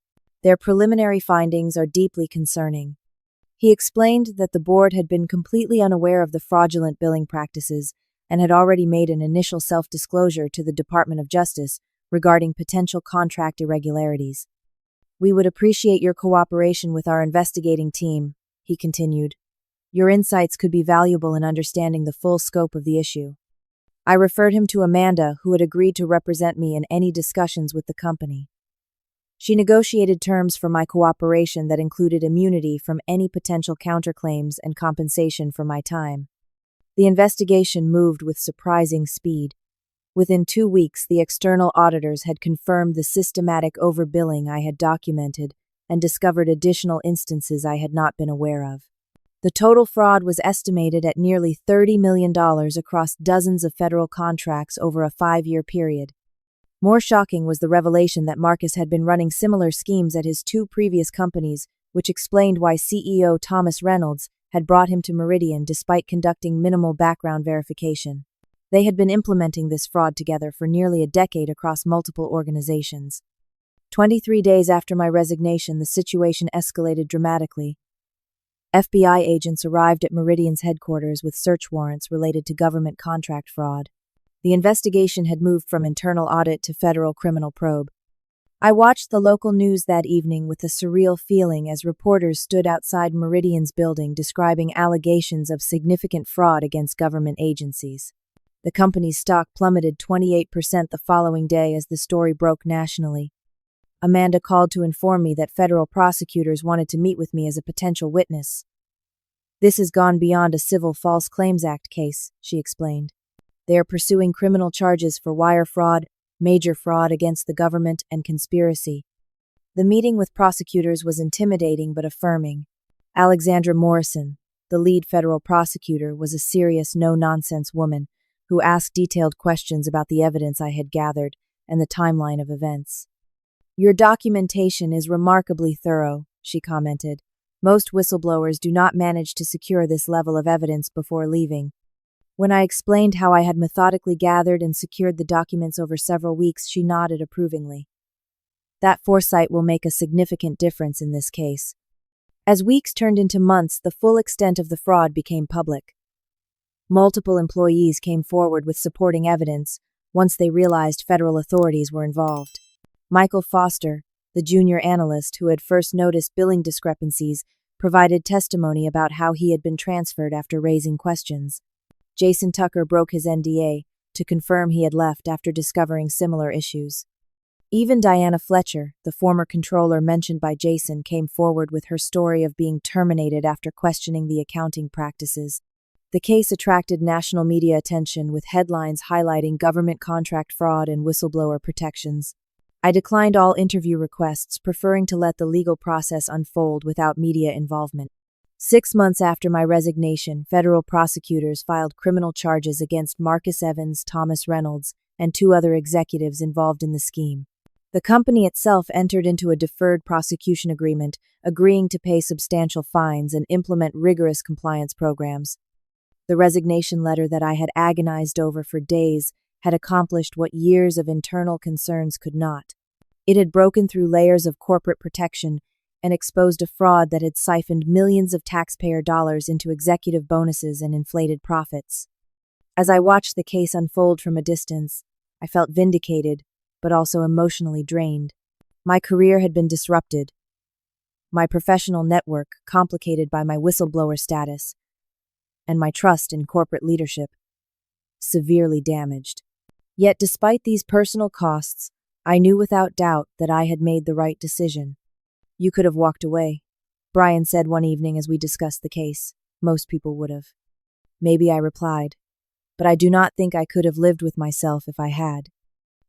S1: Their preliminary findings are deeply concerning." He explained that the board had been completely unaware of the fraudulent billing practices and had already made an initial self-disclosure to the Department of Justice regarding potential contract irregularities. "We would appreciate your cooperation with our investigating team," he continued. "Your insights could be valuable in understanding the full scope of the issue." I referred him to Amanda, who had agreed to represent me in any discussions with the company. She negotiated terms for my cooperation that included immunity from any potential counterclaims and compensation for my time. The investigation moved with surprising speed. Within 2 weeks, the external auditors had confirmed the systematic overbilling I had documented and discovered additional instances I had not been aware of. The total fraud was estimated at nearly $30 million across dozens of federal contracts over a 5-year period. More shocking was the revelation that Marcus had been running similar schemes at his 2 previous companies, which explained why CEO Thomas Reynolds had brought him to Meridian despite conducting minimal background verification. They had been implementing this fraud together for nearly a decade across multiple organizations. 23 days after my resignation, the situation escalated dramatically. FBI agents arrived at Meridian's headquarters with search warrants related to government contract fraud. The investigation had moved from internal audit to federal criminal probe. I watched the local news that evening with a surreal feeling as reporters stood outside Meridian's building describing allegations of significant fraud against government agencies. The company's stock plummeted 28% the following day as the story broke nationally. Amanda called to inform me that federal prosecutors wanted to meet with me as a potential witness. "This has gone beyond a civil False Claims Act case," she explained. "They are pursuing criminal charges for wire fraud, major fraud against the government, and conspiracy." The meeting with prosecutors was intimidating but affirming. Alexandra Morrison, the lead federal prosecutor, was a serious, no-nonsense woman who asked detailed questions about the evidence I had gathered and the timeline of events. "Your documentation is remarkably thorough," she commented. "Most whistleblowers do not manage to secure this level of evidence before leaving." When I explained how I had methodically gathered and secured the documents over several weeks, she nodded approvingly. "That foresight will make a significant difference in this case." As weeks turned into months, the full extent of the fraud became public. Multiple employees came forward with supporting evidence once they realized federal authorities were involved. Michael Foster, the junior analyst who had first noticed billing discrepancies, provided testimony about how he had been transferred after raising questions. Jason Tucker broke his NDA to confirm he had left after discovering similar issues. Even Diana Fletcher, the former controller mentioned by Jason, came forward with her story of being terminated after questioning the accounting practices. The case attracted national media attention with headlines highlighting government contract fraud and whistleblower protections. I declined all interview requests, preferring to let the legal process unfold without media involvement. 6 months after my resignation, federal prosecutors filed criminal charges against Marcus Evans, Thomas Reynolds, and 2 other executives involved in the scheme. The company itself entered into a deferred prosecution agreement, agreeing to pay substantial fines and implement rigorous compliance programs. The resignation letter that I had agonized over for days had accomplished what years of internal concerns could not. It had broken through layers of corporate protection and exposed a fraud that had siphoned millions of taxpayer dollars into executive bonuses and inflated profits. As I watched the case unfold from a distance, I felt vindicated, but also emotionally drained. My career had been disrupted, my professional network complicated by my whistleblower status, and my trust in corporate leadership severely damaged. Yet despite these personal costs, I knew without doubt that I had made the right decision. "You could have walked away," Brian said one evening as we discussed the case. "Most people would have." "Maybe," I replied, "but I do not think I could have lived with myself if I had."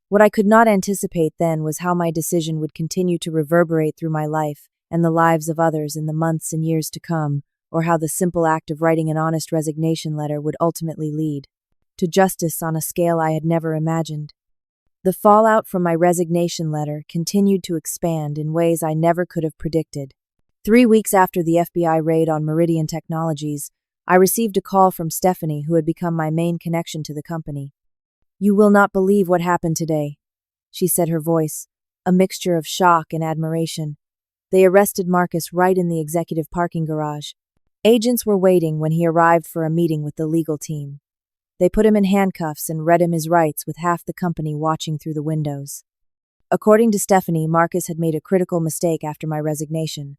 S1: What I could not anticipate then was how my decision would continue to reverberate through my life and the lives of others in the months and years to come, or how the simple act of writing an honest resignation letter would ultimately lead to justice on a scale I had never imagined. The fallout from my resignation letter continued to expand in ways I never could have predicted. 3 weeks after the FBI raid on Meridian Technologies, I received a call from Stephanie, who had become my main connection to the company. "You will not believe what happened today," she said, her voice a mixture of shock and admiration. "They arrested Marcus right in the executive parking garage. Agents were waiting when he arrived for a meeting with the legal team. They put him in handcuffs and read him his rights with half the company watching through the windows." According to Stephanie, Marcus had made a critical mistake after my resignation.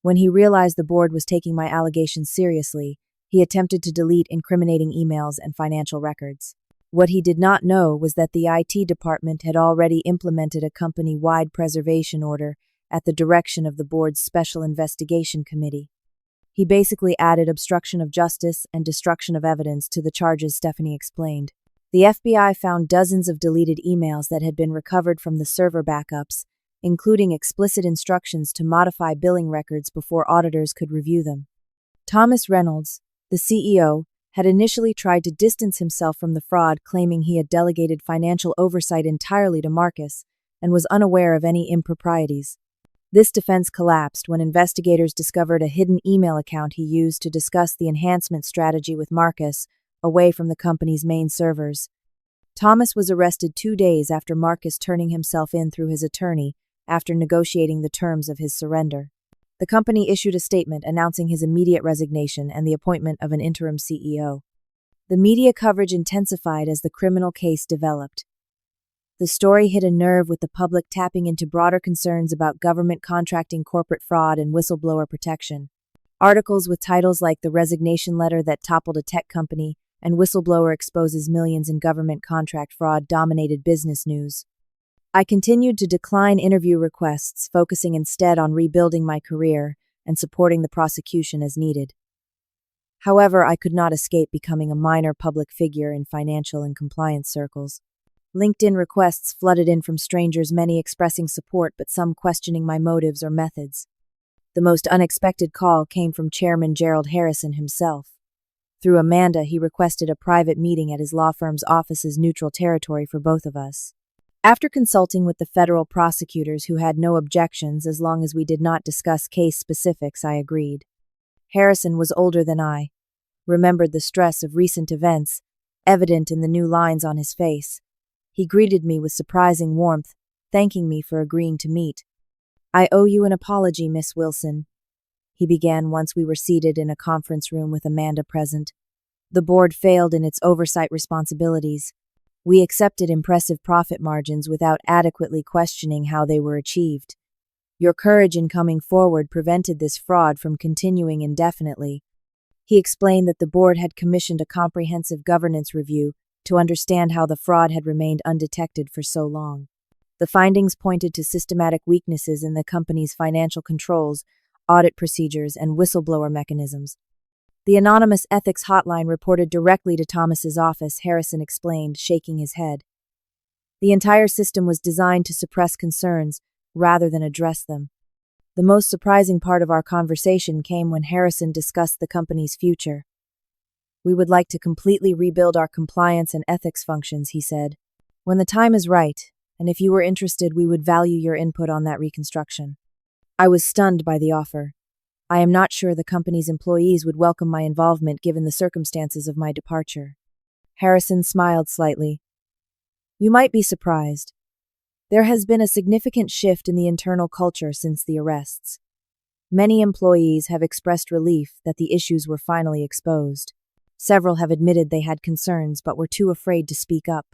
S1: When he realized the board was taking my allegations seriously, he attempted to delete incriminating emails and financial records. What he did not know was that the IT department had already implemented a company-wide preservation order at the direction of the board's Special Investigation Committee. He basically added obstruction of justice and destruction of evidence to the charges, Stephanie explained. The FBI found dozens of deleted emails that had been recovered from the server backups, including explicit instructions to modify billing records before auditors could review them. Thomas Reynolds, the CEO, had initially tried to distance himself from the fraud, claiming he had delegated financial oversight entirely to Marcus and was unaware of any improprieties. This defense collapsed when investigators discovered a hidden email account he used to discuss the enhancement strategy with Marcus, away from the company's main servers. Thomas was arrested 2 days after Marcus turning himself in through his attorney after negotiating the terms of his surrender. The company issued a statement announcing his immediate resignation and the appointment of an interim CEO. The media coverage intensified as the criminal case developed. The story hit a nerve, with the public tapping into broader concerns about government contracting, corporate fraud, and whistleblower protection. Articles with titles like "The Resignation Letter That Toppled a Tech Company" and "Whistleblower Exposes Millions in Government Contract Fraud" dominated business news. I continued to decline interview requests, focusing instead on rebuilding my career and supporting the prosecution as needed. However, I could not escape becoming a minor public figure in financial and compliance circles. LinkedIn requests flooded in from strangers, many expressing support but some questioning my motives or methods. The most unexpected call came from Chairman Gerald Harrison himself. Through Amanda, he requested a private meeting at his law firm's office's neutral territory for both of us. After consulting with the federal prosecutors, who had no objections as long as we did not discuss case specifics, I agreed. Harrison was older than I, remembered the stress of recent events, evident in the new lines on his face. He greeted me with surprising warmth, thanking me for agreeing to meet. "I owe you an apology, Miss Wilson," he began once we were seated in a conference room with Amanda present. "The board failed in its oversight responsibilities. We accepted impressive profit margins without adequately questioning how they were achieved. Your courage in coming forward prevented this fraud from continuing indefinitely." He explained that the board had commissioned a comprehensive governance review to understand how the fraud had remained undetected for so long. The findings pointed to systematic weaknesses in the company's financial controls, audit procedures, and whistleblower mechanisms. The anonymous ethics hotline reported directly to Thomas's office, Harrison explained, shaking his head. The entire system was designed to suppress concerns rather than address them. The most surprising part of our conversation came when Harrison discussed the company's future. "We would like to completely rebuild our compliance and ethics functions," he said. "When the time is right, and if you were interested, we would value your input on that reconstruction." I was stunned by the offer. I am not sure the company's employees would welcome my involvement given the circumstances of my departure. Harrison smiled slightly. You might be surprised. There has been a significant shift in the internal culture since the arrests. Many employees have expressed relief that the issues were finally exposed. Several have admitted they had concerns but were too afraid to speak up.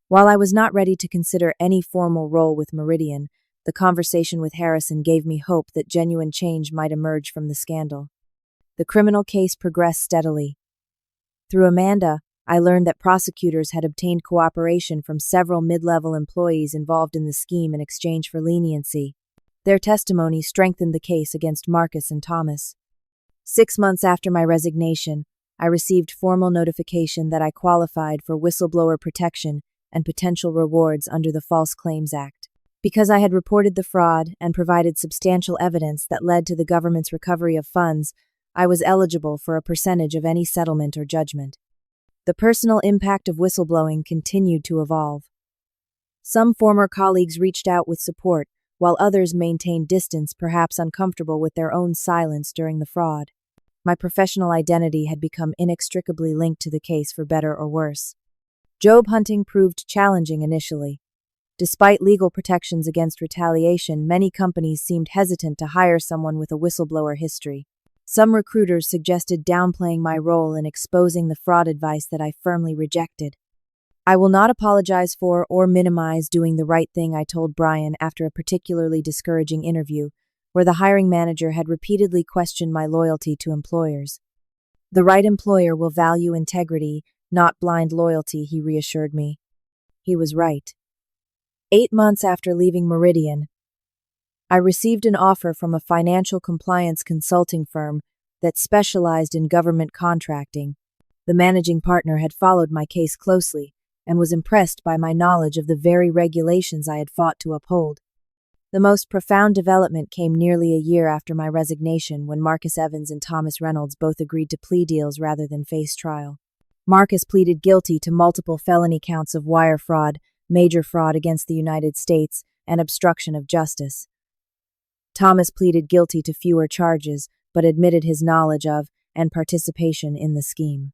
S1: While I was not ready to consider any formal role with Meridian, the conversation with Harrison gave me hope that genuine change might emerge from the scandal. The criminal case progressed steadily. Through Amanda, I learned that prosecutors had obtained cooperation from several mid-level employees involved in the scheme in exchange for leniency. Their testimony strengthened the case against Marcus and Thomas. 6 months after my resignation, I received formal notification that I qualified for whistleblower protection and potential rewards under the False Claims Act. Because I had reported the fraud and provided substantial evidence that led to the government's recovery of funds, I was eligible for a percentage of any settlement or judgment. The personal impact of whistleblowing continued to evolve. Some former colleagues reached out with support, while others maintained distance, perhaps uncomfortable with their own silence during the fraud. My professional identity had become inextricably linked to the case, for better or worse. Job hunting proved challenging initially. Despite legal protections against retaliation, many companies seemed hesitant to hire someone with a whistleblower history. Some recruiters suggested downplaying my role in exposing the fraud, advice that I firmly rejected. I will not apologize for or minimize doing the right thing, I told Brian after a particularly discouraging interview, where the hiring manager had repeatedly questioned my loyalty to employers. The right employer will value integrity, not blind loyalty, he reassured me. He was right. 8 months after leaving Meridian, I received an offer from a financial compliance consulting firm that specialized in government contracting. The managing partner had followed my case closely and was impressed by my knowledge of the very regulations I had fought to uphold. The most profound development came nearly a year after my resignation, when Marcus Evans and Thomas Reynolds both agreed to plea deals rather than face trial. Marcus pleaded guilty to multiple felony counts of wire fraud, major fraud against the United States, and obstruction of justice. Thomas pleaded guilty to fewer charges, but admitted his knowledge of and participation in the scheme.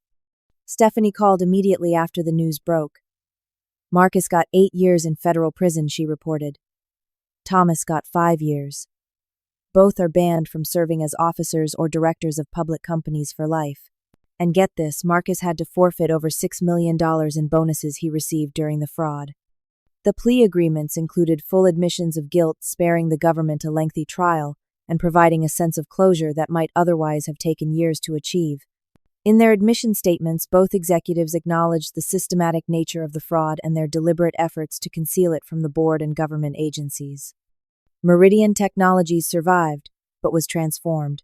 S1: Stephanie called immediately after the news broke. Marcus got 8 years in federal prison, she reported. Thomas got 5 years. Both are banned from serving as officers or directors of public companies for life. And get this, Marcus had to forfeit over $6 million in bonuses he received during the fraud. The plea agreements included full admissions of guilt, sparing the government a lengthy trial, and providing a sense of closure that might otherwise have taken years to achieve. In their admission statements, both executives acknowledged the systematic nature of the fraud and their deliberate efforts to conceal it from the board and government agencies. Meridian Technologies survived, but was transformed.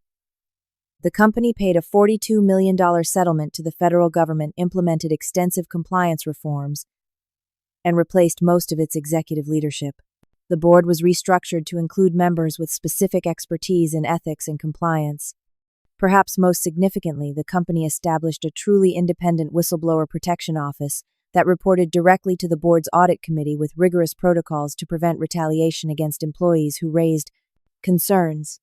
S1: The company paid a $42 million settlement to the federal government, implemented extensive compliance reforms, and replaced most of its executive leadership. The board was restructured to include members with specific expertise in ethics and compliance. Perhaps most significantly, the company established a truly independent whistleblower protection office that reported directly to the board's audit committee, with rigorous protocols to prevent retaliation against employees who raised concerns.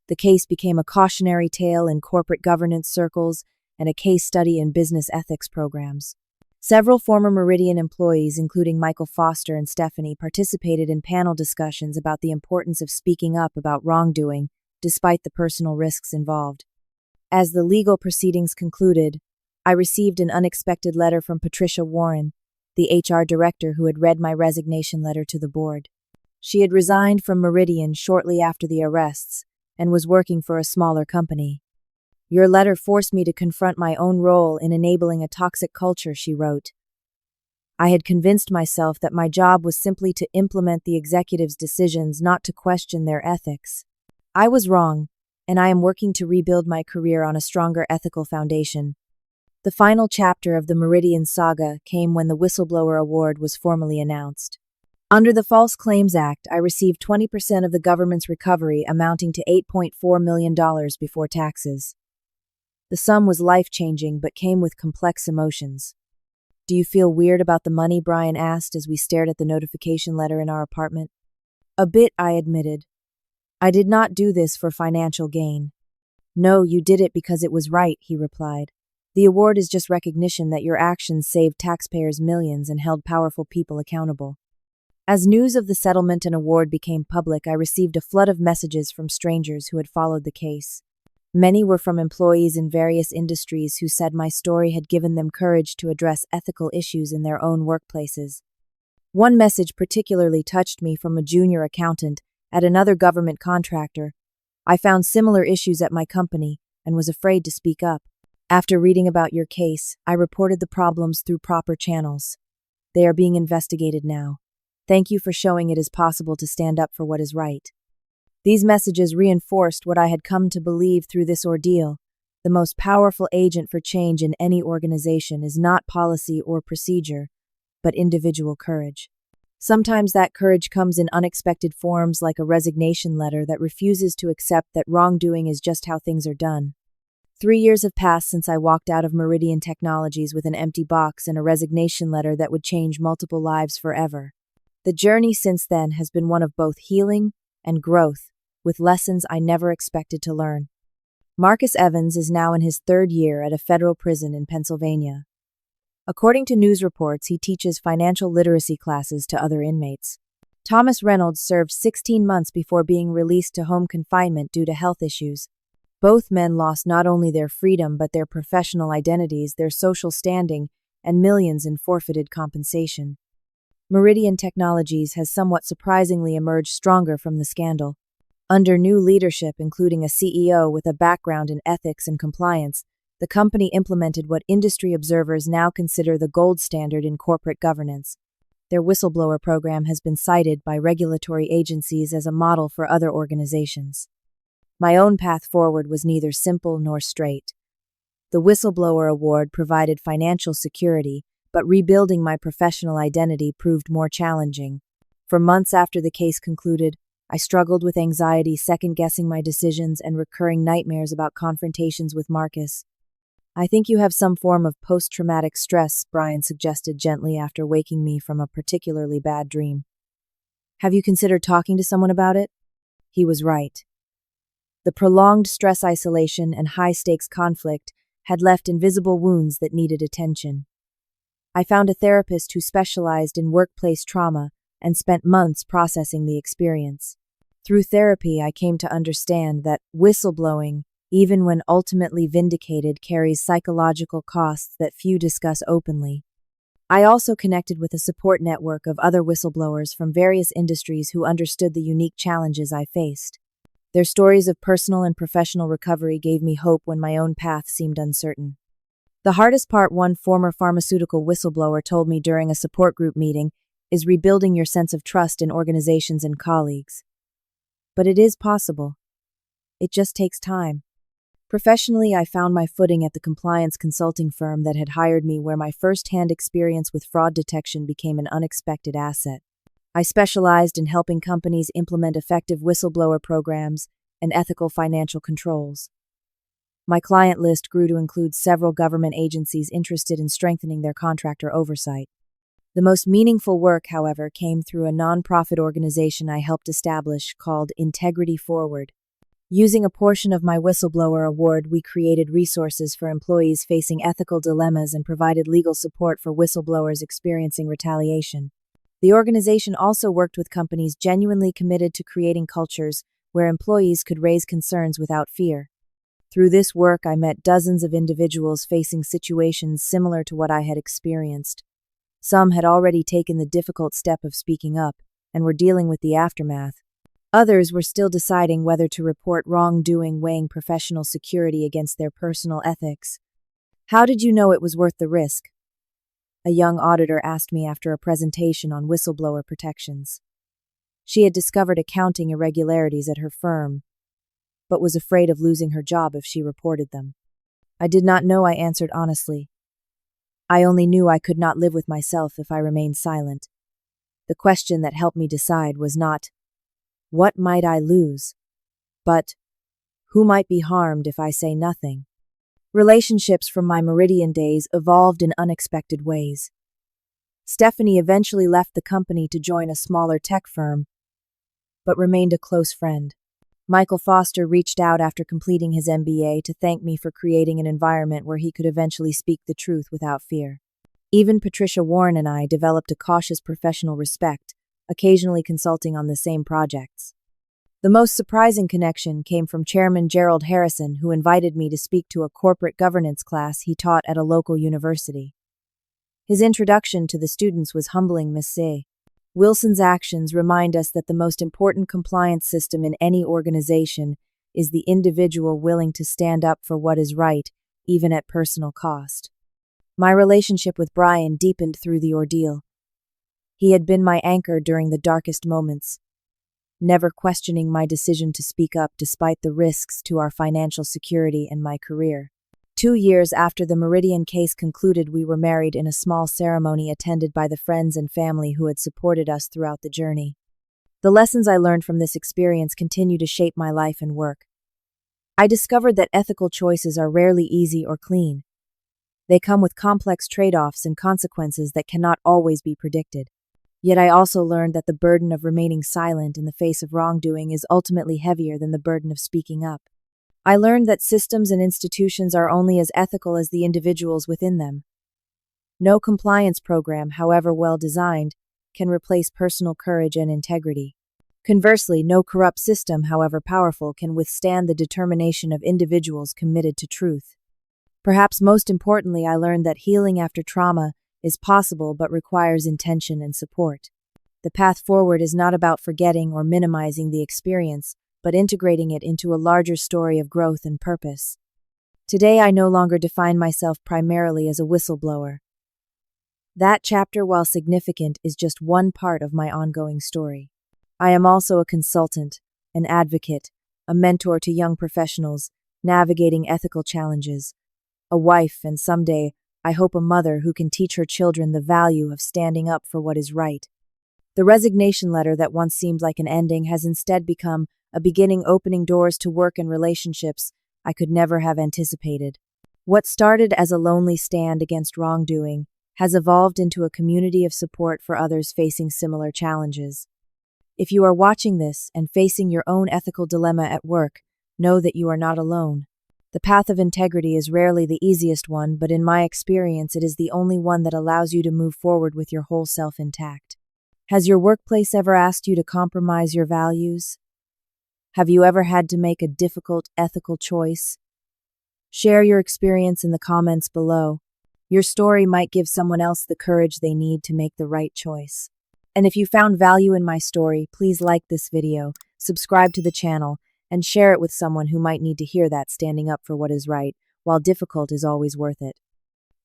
S1: The case became a cautionary tale in corporate governance circles and a case study in business ethics programs. Several former Meridian employees, including Michael Foster and Stephanie, participated in panel discussions about the importance of speaking up about wrongdoing, despite the personal risks involved. As the legal proceedings concluded, I received an unexpected letter from Patricia Warren, the HR director who had read my resignation letter to the board. She had resigned from Meridian shortly after the arrests and was working for a smaller company. "Your letter forced me to confront my own role in enabling a toxic culture," she wrote. "I had convinced myself that my job was simply to implement the executives' decisions, not to question their ethics. I was wrong, and I am working to rebuild my career on a stronger ethical foundation." The final chapter of the Meridian saga came when the Whistleblower Award was formally announced. Under the False Claims Act, I received 20% of the government's recovery, amounting to $8.4 million before taxes. The sum was life-changing but came with complex emotions. "Do you feel weird about the money?" Brian asked as we stared at the notification letter in our apartment. "A bit," I admitted. "I did not do this for financial gain." "No, you did it because it was right," he replied. The award is just recognition that your actions saved taxpayers millions and held powerful people accountable. As news of the settlement and award became public, I received a flood of messages from strangers who had followed the case. Many were from employees in various industries who said my story had given them courage to address ethical issues in their own workplaces. One message particularly touched me from a junior accountant at another government contractor. I found similar issues at my company and was afraid to speak up. After reading about your case, I reported the problems through proper channels. They are being investigated now. Thank you for showing it is possible to stand up for what is right. These messages reinforced what I had come to believe through this ordeal. The most powerful agent for change in any organization is not policy or procedure, but individual courage. Sometimes that courage comes in unexpected forms, like a resignation letter that refuses to accept that wrongdoing is just how things are done. 3 years have passed since I walked out of Meridian Technologies with an empty box and a resignation letter that would change multiple lives forever. The journey since then has been one of both healing and growth, with lessons I never expected to learn. Marcus Evans is now in his 3rd year at a federal prison in Pennsylvania. According to news reports, he teaches financial literacy classes to other inmates. Thomas Reynolds served 16 months before being released to home confinement due to health issues. Both men lost not only their freedom but their professional identities, their social standing, and millions in forfeited compensation. Meridian Technologies has somewhat surprisingly emerged stronger from the scandal. Under new leadership, including a CEO with a background in ethics and compliance, the company implemented what industry observers now consider the gold standard in corporate governance. Their whistleblower program has been cited by regulatory agencies as a model for other organizations. My own path forward was neither simple nor straight. The Whistleblower Award provided financial security, but rebuilding my professional identity proved more challenging. For months after the case concluded, I struggled with anxiety, second-guessing my decisions, and recurring nightmares about confrontations with Marcus. I think you have some form of post-traumatic stress, Brian suggested gently after waking me from a particularly bad dream. Have you considered talking to someone about it? He was right. The prolonged stress isolation and high-stakes conflict had left invisible wounds that needed attention. I found a therapist who specialized in workplace trauma and spent months processing the experience. Through therapy, I came to understand that whistleblowing, even when ultimately vindicated, carries psychological costs that few discuss openly. I also connected with a support network of other whistleblowers from various industries who understood the unique challenges I faced. Their stories of personal and professional recovery gave me hope when my own path seemed uncertain. The hardest part, one former pharmaceutical whistleblower told me during a support group meeting, is rebuilding your sense of trust in organizations and colleagues. But it is possible. It just takes time. Professionally, I found my footing at the compliance consulting firm that had hired me, where my first-hand experience with fraud detection became an unexpected asset. I specialized in helping companies implement effective whistleblower programs and ethical financial controls. My client list grew to include several government agencies interested in strengthening their contractor oversight. The most meaningful work, however, came through a nonprofit organization I helped establish called Integrity Forward. Using a portion of my whistleblower award, we created resources for employees facing ethical dilemmas and provided legal support for whistleblowers experiencing retaliation. The organization also worked with companies genuinely committed to creating cultures where employees could raise concerns without fear. Through this work, I met dozens of individuals facing situations similar to what I had experienced. Some had already taken the difficult step of speaking up and were dealing with the aftermath. Others were still deciding whether to report wrongdoing, weighing professional security against their personal ethics. How did you know it was worth the risk? A young auditor asked me after a presentation on whistleblower protections. She had discovered accounting irregularities at her firm, but was afraid of losing her job if she reported them. I did not know, I answered honestly. I only knew I could not live with myself if I remained silent. The question that helped me decide was not, what might I lose? But, who might be harmed if I say nothing? Relationships from my Meridian days evolved in unexpected ways. Stephanie eventually left the company to join a smaller tech firm, but remained a close friend. Michael Foster reached out after completing his MBA to thank me for creating an environment where he could eventually speak the truth without fear. Even Patricia Warren and I developed a cautious professional respect, occasionally consulting on the same projects. The most surprising connection came from Chairman Gerald Harrison, who invited me to speak to a corporate governance class he taught at a local university. His introduction to the students was humbling, Miss C. Wilson's actions remind us that the most important compliance system in any organization is the individual willing to stand up for what is right, even at personal cost. My relationship with Brian deepened through the ordeal. He had been my anchor during the darkest moments, never questioning my decision to speak up despite the risks to our financial security and my career. 2 years after the Meridian case concluded, we were married in a small ceremony attended by the friends and family who had supported us throughout the journey. The lessons I learned from this experience continue to shape my life and work. I discovered that ethical choices are rarely easy or clean. They come with complex trade-offs and consequences that cannot always be predicted. Yet I also learned that the burden of remaining silent in the face of wrongdoing is ultimately heavier than the burden of speaking up. I learned that systems and institutions are only as ethical as the individuals within them. No compliance program, however well designed, can replace personal courage and integrity. Conversely, no corrupt system, however powerful, can withstand the determination of individuals committed to truth. Perhaps most importantly, I learned that healing after trauma is possible but requires intention and support. The path forward is not about forgetting or minimizing the experience, but integrating it into a larger story of growth and purpose. Today, I no longer define myself primarily as a whistleblower. That chapter, while significant, is just one part of my ongoing story. I am also a consultant, an advocate, a mentor to young professionals, navigating ethical challenges, a wife, and someday, I hope, a mother who can teach her children the value of standing up for what is right. The resignation letter that once seemed like an ending has instead become a beginning, opening doors to work and relationships I could never have anticipated. What started as a lonely stand against wrongdoing has evolved into a community of support for others facing similar challenges. If you are watching this and facing your own ethical dilemma at work, know that you are not alone. The path of integrity is rarely the easiest one, but in my experience, it is the only one that allows you to move forward with your whole self intact. Has your workplace ever asked you to compromise your values? Have you ever had to make a difficult ethical choice? Share your experience in the comments below. Your story might give someone else the courage they need to make the right choice. And if you found value in my story, please like this video, subscribe to the channel, and share it with someone who might need to hear that standing up for what is right, while difficult, is always worth it.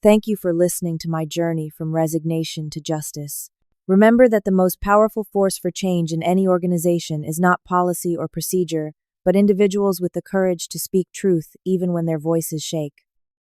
S1: Thank you for listening to my journey from resignation to justice. Remember that the most powerful force for change in any organization is not policy or procedure, but individuals with the courage to speak truth even when their voices shake.